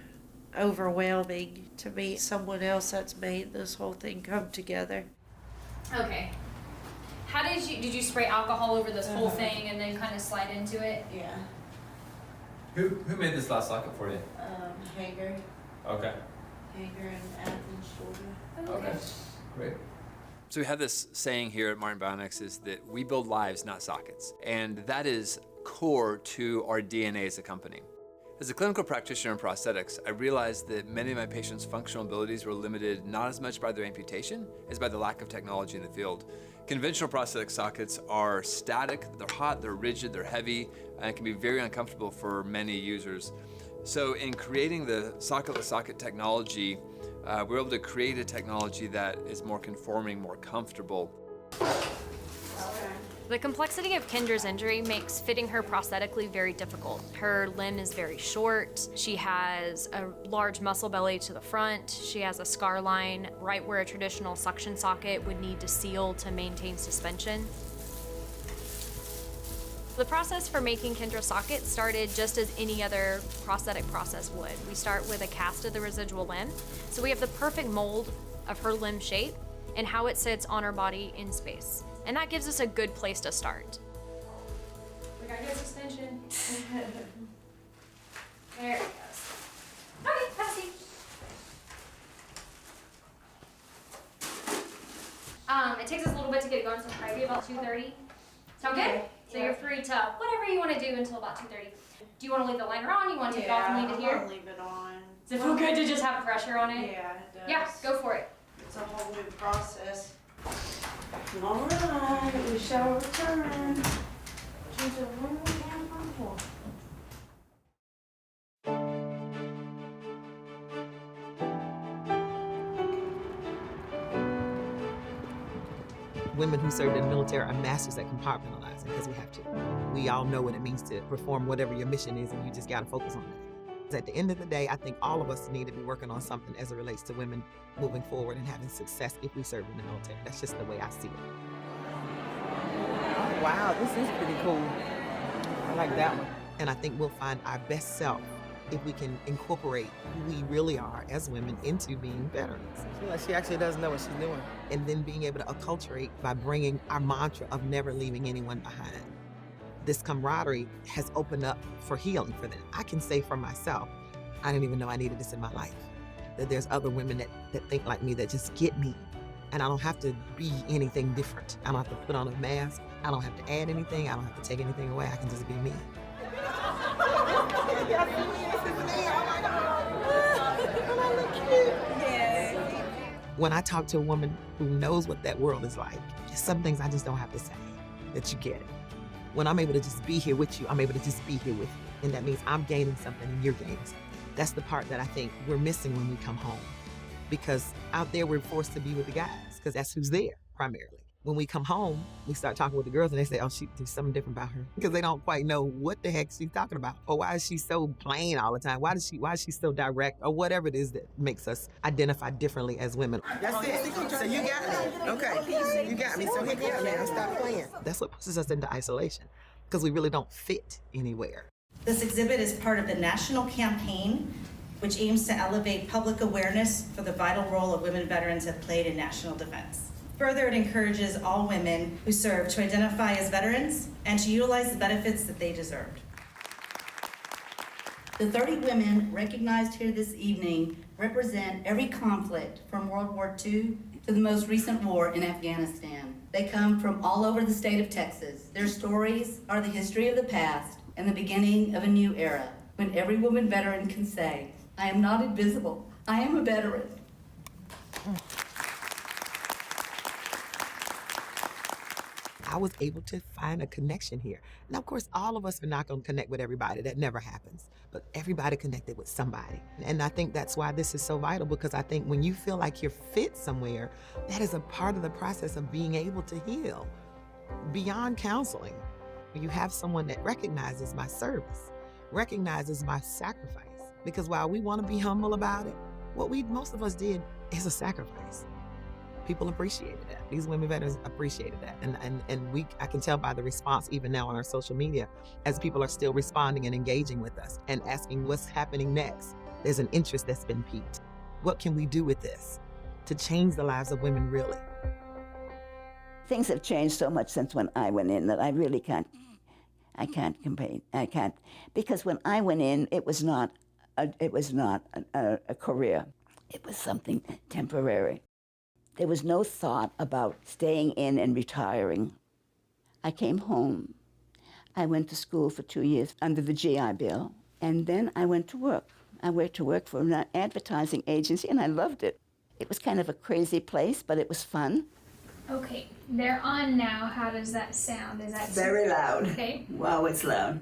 overwhelming to meet someone else that's made this whole thing come together. Okay. How did you spray alcohol over this whole thing and then kind of slide into it? Yeah. Who made this last socket for you? Hager. Okay. Hager in Athens, Georgia. Okay. Great. So we have this saying here at Martin Bionics is that we build lives, not sockets. And that is core to our DNA as a company. As a clinical practitioner in prosthetics, I realized that many of my patients' functional abilities were limited not as much by their amputation as by the lack of technology in the field. Conventional prosthetic sockets are static, they're hot, they're rigid, they're heavy, and can be very uncomfortable for many users. So in creating the socketless socket technology, we're able to create a technology that is more conforming, more comfortable. The complexity of Kendra's injury makes fitting her prosthetically very difficult. Her limb is very short. She has a large muscle belly to the front. She has a scar line right where a traditional suction socket would need to seal to maintain suspension. The process for making Kendra's socket started just as any other prosthetic process would. We start with a cast of the residual limb. So we have the perfect mold of her limb shape and how it sits on her body in space. And that gives us a good place to start. We got good suspension. There it goes. Okay, have a seat. It takes us a little bit to get it going, so probably about 2:30. Sound good? Okay. So you're free to whatever you want to do until about 2:30. Do you want to leave the liner on? You want to take it off and leave it here? I'll leave it on. Does it feel good to just have pressure on it? Yeah, it does. Yeah, go for it. It's a whole new process. All right, we shall return to the room we had before. Women who served in the military are masters at compartmentalizing because we have to. We all know what it means to perform whatever your mission is, and you just got to focus on that. At the end of the day, I think all of us need to be working on something as it relates to women moving forward and having success if we serve in the military. That's just the way I see it. Oh, wow, this is pretty cool. I like that one. And I think we'll find our best self if we can incorporate who we really are as women into being veterans. I feel like she actually doesn't know what she's doing. And then being able to acculturate by bringing our mantra of never leaving anyone behind. This camaraderie has opened up for healing for them. I can say for myself, I didn't even know I needed this in my life. That there's other women that think like me, that just get me. And I don't have to be anything different. I don't have to put on a mask. I don't have to add anything. I don't have to take anything away. I can just be me. When I talk to a woman who knows what that world is like, there's some things I just don't have to say, that you get it. When I'm able to just be here with you, I'm able to just be here with you. And that means I'm gaining something and you're gaining something. That's the part that I think we're missing when we come home. Because out there, we're forced to be with the guys, because that's who's there, primarily. When we come home, we start talking with the girls and they say, oh, there's something different about her. Because they don't quite know what the heck she's talking about. Or why is she so plain all the time? Why is she so direct? Or whatever it is that makes us identify differently as women. That's it. So you got me. Okay. You got me. So hit me up now. Stop playing. That's what pushes us into isolation. Because we really don't fit anywhere. This exhibit is part of the national campaign, which aims to elevate public awareness for the vital role of women veterans have played in national defense. Further, it encourages all women who serve to identify as veterans and to utilize the benefits that they deserved. The 30 women recognized here this evening represent every conflict from World War II to the most recent war in Afghanistan. They come from all over the state of Texas. Their stories are the history of the past and the beginning of a new era, when every woman veteran can say, I am not invisible, I am a veteran. I was able to find a connection here. Now, of course, all of us are not going to connect with everybody. That never happens. But everybody connected with somebody. And I think that's why this is so vital, because I think when you feel like you're fit somewhere, that is a part of the process of being able to heal. Beyond counseling, you have someone that recognizes my service, recognizes my sacrifice. Because while we want to be humble about it, what most of us did is a sacrifice. People appreciated that. These women veterans appreciated that. And I can tell by the response even now on our social media, as people are still responding and engaging with us and asking what's happening next. There's an interest that's been piqued. What can we do with this to change the lives of women really? Things have changed so much since when I went in that I really can't complain. I can't, because when I went in, it was not a career. It was something temporary. There was no thought about staying in and retiring. I came home. I went to school for 2 years under the GI Bill, and then I went to work. I went to work for an advertising agency, and I loved it. It was kind of a crazy place, but it was fun. Okay, they're on now. How does that sound? Is that Very loud. Okay. Wow, it's loud.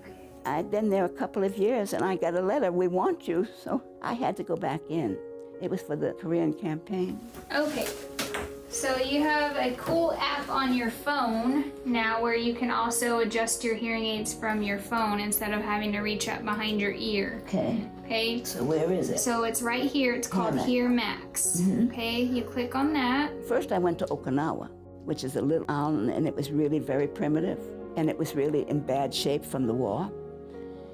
Okay. I'd been there a couple of years, and I got a letter, we want you, so I had to go back in. It was for the Korean campaign. Okay. So you have a cool app on your phone now where you can also adjust your hearing aids from your phone instead of having to reach up behind your ear. Okay. Okay. So where is it? So it's right here. It's called Hear Max. Okay. You click on that. First I went to Okinawa, which is a little island, and it was really very primitive, and it was really in bad shape from the war,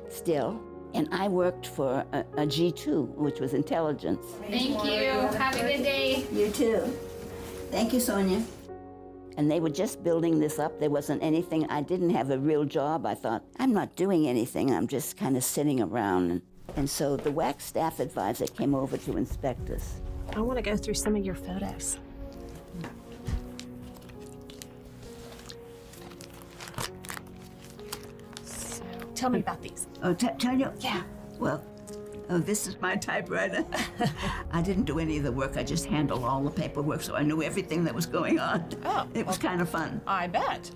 still. And I worked for a G2, which was intelligence. Thank you. Have a good day. You too. Thank you, Sonia. And they were just building this up. There wasn't anything. I didn't have a real job. I thought, I'm not doing anything. I'm just kind of sitting around. And so the WWII staff advisor came over to inspect us. I want to go through some of your photos. Tell me about these. Oh, tell you? Yeah. Well, this is my typewriter. I didn't do any of the work. I just handled all the paperwork, so I knew everything that was going on. Oh. It was kind of fun. I bet.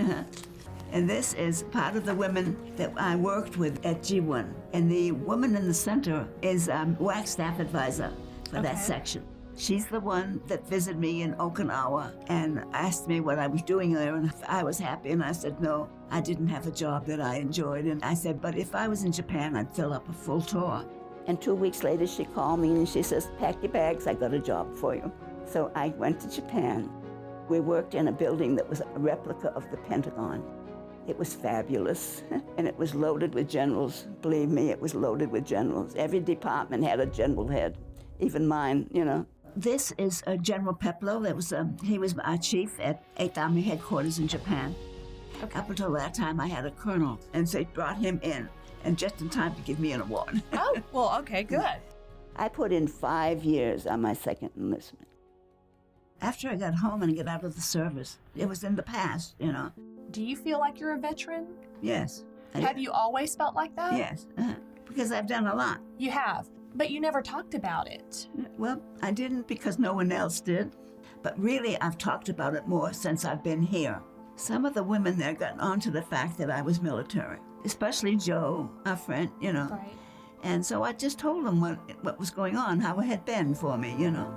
And this is part of the women that I worked with at G1. And the woman in the center is WWII staff advisor for that section. She's the one that visited me in Okinawa and asked me what I was doing there, and I was happy, and I said, no, I didn't have a job that I enjoyed. And I said, but if I was in Japan, I'd fill up a full tour. And 2 weeks later, she called me and she says, pack your bags, I got a job for you. So I went to Japan. We worked in a building that was a replica of the Pentagon. It was fabulous, and it was loaded with generals. Believe me, it was loaded with generals. Every department had a general head, even mine, you know. This is General Peplow. He was our chief at 8th Army Headquarters in Japan. Okay. Up until that time, I had a colonel, and they brought him in, and just in time to give me an award. Oh, well, okay, good. I put in 5 years on my second enlistment. After I got home and got out of the service, it was in the past, you know. Do you feel like you're a veteran? Yes. Have you always felt like that? Yes, because I've done a lot. You have, but you never talked about it. Well, I didn't because no one else did. But really, I've talked about it more since I've been here. Some of the women there got onto the fact that I was military, especially Joe, our friend, you know. Right. And so I just told them what was going on, how it had been for me, you know.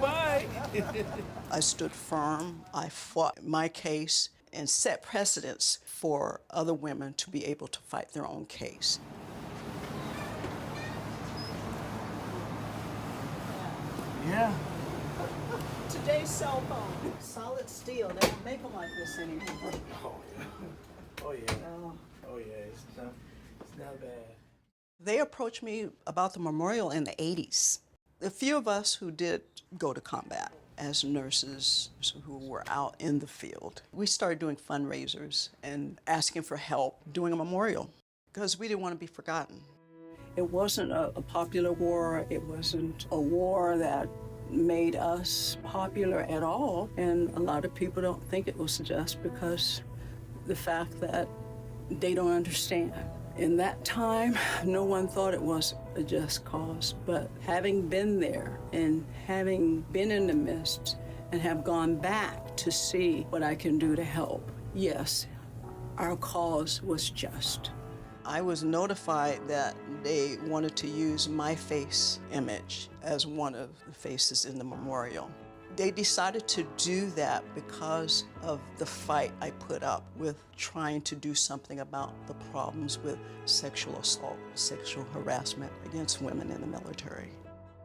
Bye. I stood firm. I fought my case and set precedents for other women to be able to fight their own case. Yeah. Today's cell phone, solid steel. They don't make them like this anymore. Oh yeah. Oh yeah. It's not bad. They approached me about the memorial in the 80s. A few of us who did go to combat as nurses who were out in the field, we started doing fundraisers and asking for help doing a memorial because we didn't want to be forgotten. It wasn't a popular war. It wasn't a war that made us popular at all. And a lot of people don't think it was just because the fact that they don't understand. In that time, no one thought it was a just cause, but having been there and having been in the midst and have gone back to see what I can do to help, yes, our cause was just. I was notified that they wanted to use my face image as one of the faces in the memorial. They decided to do that because of the fight I put up with trying to do something about the problems with sexual assault, sexual harassment against women in the military.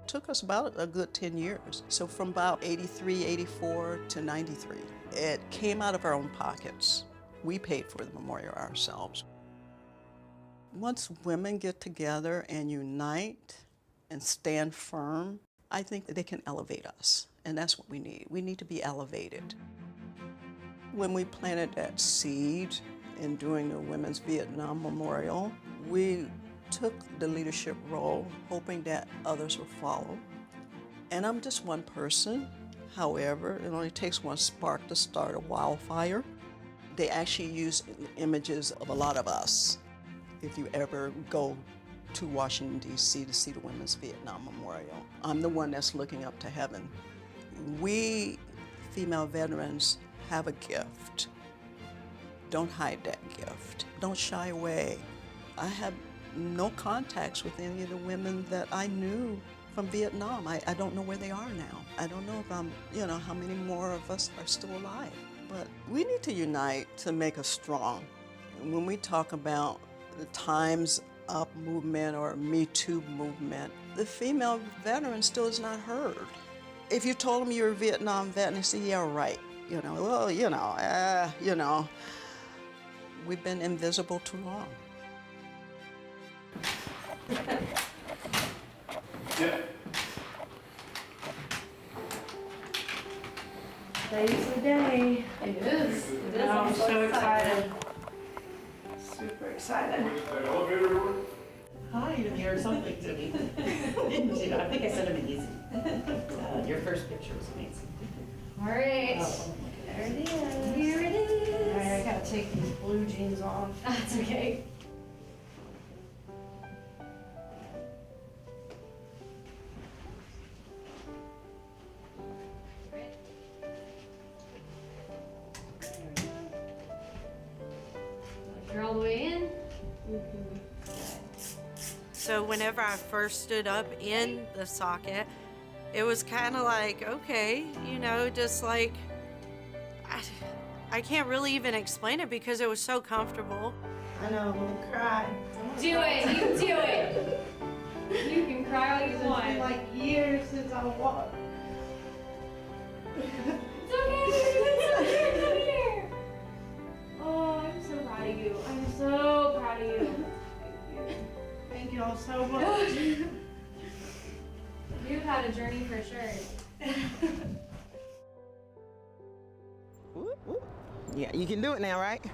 It took us about a good 10 years. So from about 83, 84 to 93, it came out of our own pockets. We paid for the memorial ourselves. Once women get together and unite and stand firm, I think that they can elevate us. And that's what we need. We need to be elevated. When we planted that seed in doing the Women's Vietnam Memorial, we took the leadership role, hoping that others will follow. And I'm just one person. However, it only takes one spark to start a wildfire. They actually use images of a lot of us. If you ever go to Washington, D.C. to see the Women's Vietnam Memorial, I'm the one that's looking up to heaven. We female veterans have a gift. Don't hide that gift. Don't shy away. I have no contacts with any of the women that I knew from Vietnam. I don't know where they are now. I don't know if how many more of us are still alive. But we need to unite to make us strong. And when we talk about the Time's Up movement or Me Too movement, the female veteran still is not heard. If you told them you're a Vietnam vet and they say, yeah, right, we've been invisible too long. Yeah. Today's the day. It is. I'm so excited. Super excited. Hi, you're something to me. Didn't you? I think I said it easy. Your first picture was amazing. All right. Oh, there it is. Here it is. All right, I gotta take these blue jeans off. That's okay. You're all the way in. So whenever I first stood up in the socket, it was kind of like, okay, just like, I can't really even explain it because it was so comfortable. I know, I'm gonna cry. Do it, you do it. You can cry all you want. It's been like years since I walked. It's okay, it's okay, come here. Oh, I'm so proud of you. I'm so proud of you. Thank you all so much. You've had a journey for sure. Yeah, you can do it now, right?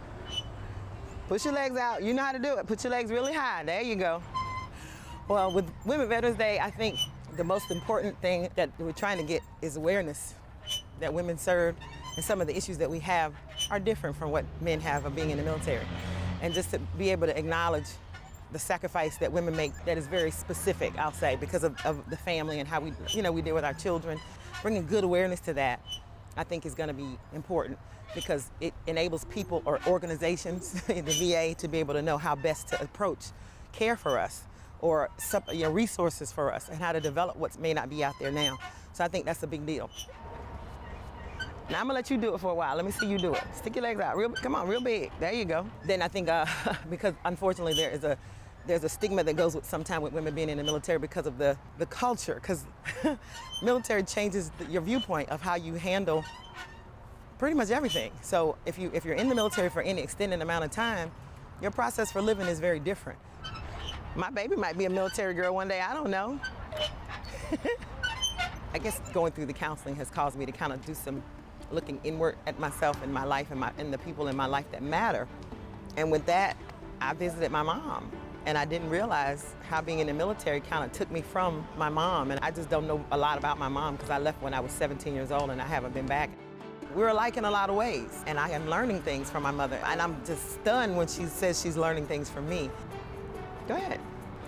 Push your legs out. You know how to do it. Put your legs really high. There you go. Well, with Women Veterans Day, I think the most important thing that we're trying to get is awareness that women serve and some of the issues that we have are different from what men have of being in the military. And just to be able to acknowledge the sacrifice that women make that is very specific, I'll say, because of the family and how we deal with our children. Bringing good awareness to that, I think, is going to be important because it enables people or organizations in the VA to be able to know how best to approach care for us or resources for us and how to develop what may not be out there now. So I think that's a big deal. Now I'm gonna let you do it for a while. Let me see you do it. Stick your legs out, come on, real big. There you go. Then I think, because unfortunately there's a stigma that goes with sometime with women being in the military because of the culture, because military changes your viewpoint of how you handle pretty much everything. So if you're in the military for any extended amount of time, your process for living is very different. My baby might be a military girl one day, I don't know. I guess going through the counseling has caused me to kind of do some looking inward at myself and my life and the people in my life that matter. And with that, I visited my mom. And I didn't realize how being in the military kind of took me from my mom. And I just don't know a lot about my mom because I left when I was 17 years old and I haven't been back. We're alike in a lot of ways. And I am learning things from my mother. And I'm just stunned when she says she's learning things from me. Go ahead.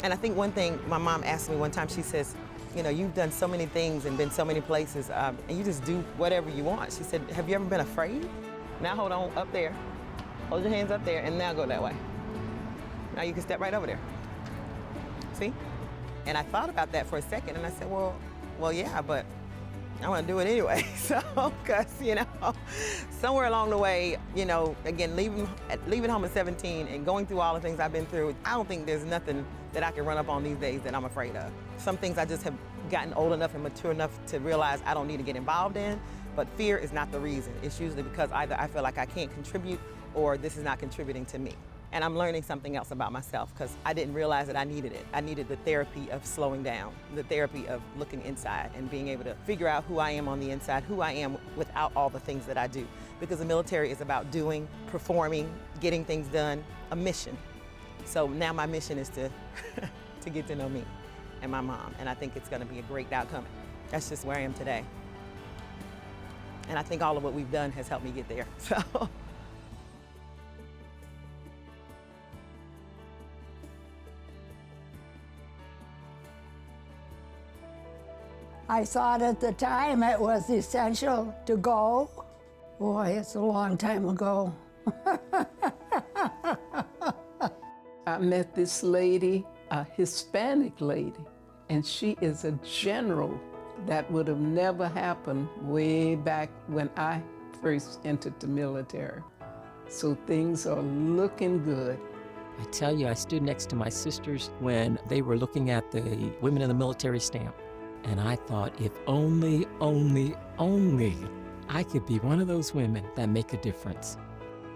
And I think one thing my mom asked me one time, she says, you know, you've done so many things and been so many places, and you just do whatever you want. She said, have you ever been afraid? Now hold on, up there. Hold your hands up there and now go that way. Now you can step right over there. See? And I thought about that for a second and I said, well, yeah, but I want to do it anyway. So, because, you know, somewhere along the way, you know, again, leaving home at 17 and going through all the things I've been through, I don't think there's nothing that I can run up on these days that I'm afraid of. Some things I just have gotten old enough and mature enough to realize I don't need to get involved in, but fear is not the reason. It's usually because either I feel like I can't contribute or this is not contributing to me. And I'm learning something else about myself because I didn't realize that I needed it. I needed the therapy of slowing down, the therapy of looking inside and being able to figure out who I am on the inside, who I am without all the things that I do. Because the military is about doing, performing, getting things done, a mission. So now my mission is to get to know me and my mom. And I think it's gonna be a great outcome. That's just where I am today. And I think all of what we've done has helped me get there, so. I thought at the time it was essential to go. Boy, it's a long time ago. I met this lady, a Hispanic lady, and she is a general. That would have never happened way back when I first entered the military. So things are looking good. I tell you, I stood next to my sisters when they were looking at the Women in the Military stamp. And I thought, if only I could be one of those women that make a difference.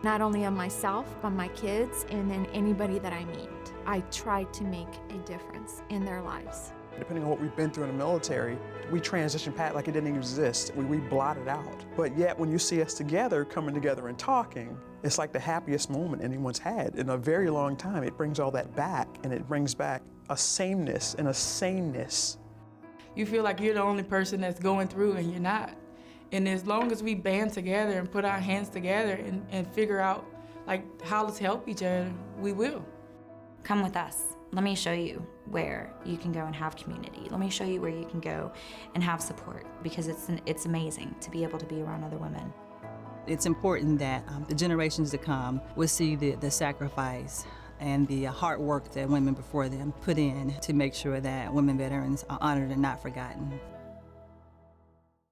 Not only on myself, but my kids, and then anybody that I meet. I try to make a difference in their lives. Depending on what we've been through in the military, we transition past like it didn't even exist. We blot it out. But yet when you see us together, coming together and talking, it's like the happiest moment anyone's had in a very long time. It brings all that back, and it brings back a sameness and a saneness. You feel like you're the only person that's going through, and you're not. And as long as we band together and put our hands together and figure out like how to help each other, we will. Come with us. Let me show you where you can go and have community. Let me show you where you can go and have support, because it's amazing to be able to be around other women. It's important that the generations to come will see the sacrifice and the hard work that women before them put in to make sure that women veterans are honored and not forgotten.